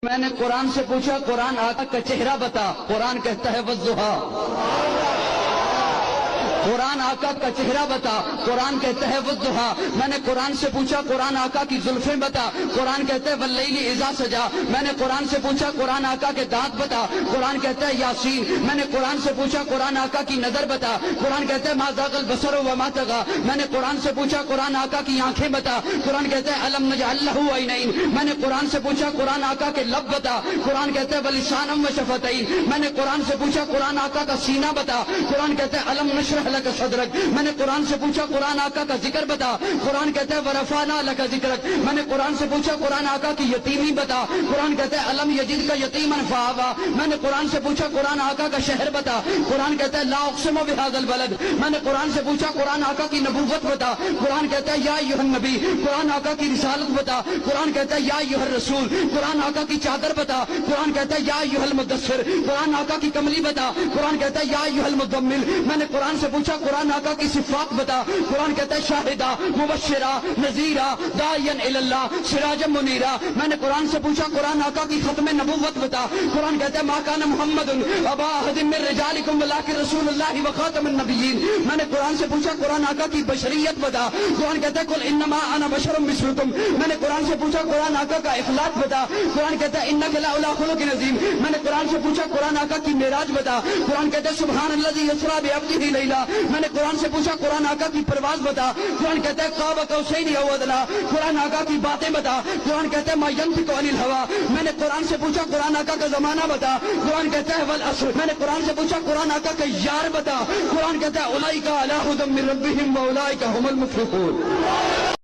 میں نے قرآن سے پوچھا قرآن آقا کا چہرہ بتا، قرآن کہتا ہے والضحیٰ۔ قرآن آقا کا چہرہ بتا، قرآن کہتا ہے والضحیٰ۔ میں نے قرآن سے پوچھا قرآن آقا کی زلفیں بتا، قرآن کہتا ہے واللیل اذا سجا۔ میں نے قرآن سے پوچھا قرآن آقا کے دانت بتا، قرآن کہتا ہے یاسین۔ میں نے قرآن سے پوچھا قرآن آقا کی نظر بتا، قرآن کہتا ہے ما زاغ البصر وما طغى۔ میں نے قرآن سے پوچھا قرآن آقا کی آنکھیں بتا، قرآن کہتا ہے الم نجعل لہ عینین۔ میں نے قرآن سے پوچھا قرآن آقا کے لب بتا، قرآن کہتا ہے ولسانا وشفتین۔ میں نے قرآن سے پوچھا قرآن آقا کا سینہ بتا، قرآن کہتا ہے الم نشرح لک صدرک۔ میں نے قرآن سے پوچھا قرآن آقا کا ذکر بتا، قرآن کہتا ہے ورفعنا لک ذکرک۔ میں نے قرآن سے پوچھا قرآن آقا کی یتیمی بتا، قرآن کہتا ہے الم یجدک یتیما فآویٰ۔ میں نے قرآن سے پوچھا قرآن آقا کا شہر بتا، قرآن کہتا ہے لا اقسم بہذا البلد۔ میں نے قرآن سے پوچھا قرآن آقا کی نبوت بتا، قرآن کہتا ہے یا ایھا النبی۔ قرآن آقا کی رسالت بتا، قرآن کہتا ہے یا ایھا الرسول۔ قرآن آقا کی چادر بتا، قرآن کہتا ہے یا ایھا المدثر۔ قرآن آقا کی کملی بتا، قرآن کہتا ہے یا ایھا المزمل۔ میں نے قرآن سے پوچھا قرآن آقا کی صفات بتا، قرآن کہتا ہے شاہدہ مبشرہ نذیرہ داعیا الی اللہ سراجا منیرہ۔ میں نے قرآن سے پوچھا قرآن آقا کی ختم نبوت بتا، قرآن کہتا ہے ما کان محمد ابا احد من رجالکم ولکن رسول اللہ وخاتم النبیین۔ میں نے قرآن سے پوچھا قرآن آقا کی بشریت بتا، قرآن کہتا ہے قل انما انا بشر مثلکم۔ میں نے قرآن سے پوچھا قرآن آقا کا اخلاق بتا، قرآن کہتا ہے انک لعلی خلق عظیم۔ میں نے قرآن سے پوچھا قرآن آقا کی معراج بتا، قرآن کہتا ہے سبحان الذی اسریٰ بعبدہ لیلا۔ میں نے قرآن سے پوچھا قرآن آقا کی پرواز بتا، قرآن کہتا ہے قاب قوسین او ادنیٰ۔ قرآن آقا کی باتیں بتا، قرآن کہتا ہے ما ینطق عن الہویٰ۔ میں نے قرآن سے پوچھا قرآن آقا کا زمانہ بتا، قرآن کہتا ہے والعصر۔ میں نے قرآن سے پوچھا قرآن آقا کا یار بتا، قرآن کہتا ہے اولئک علی ھدی من ربہم واولئک ھم المفلحون۔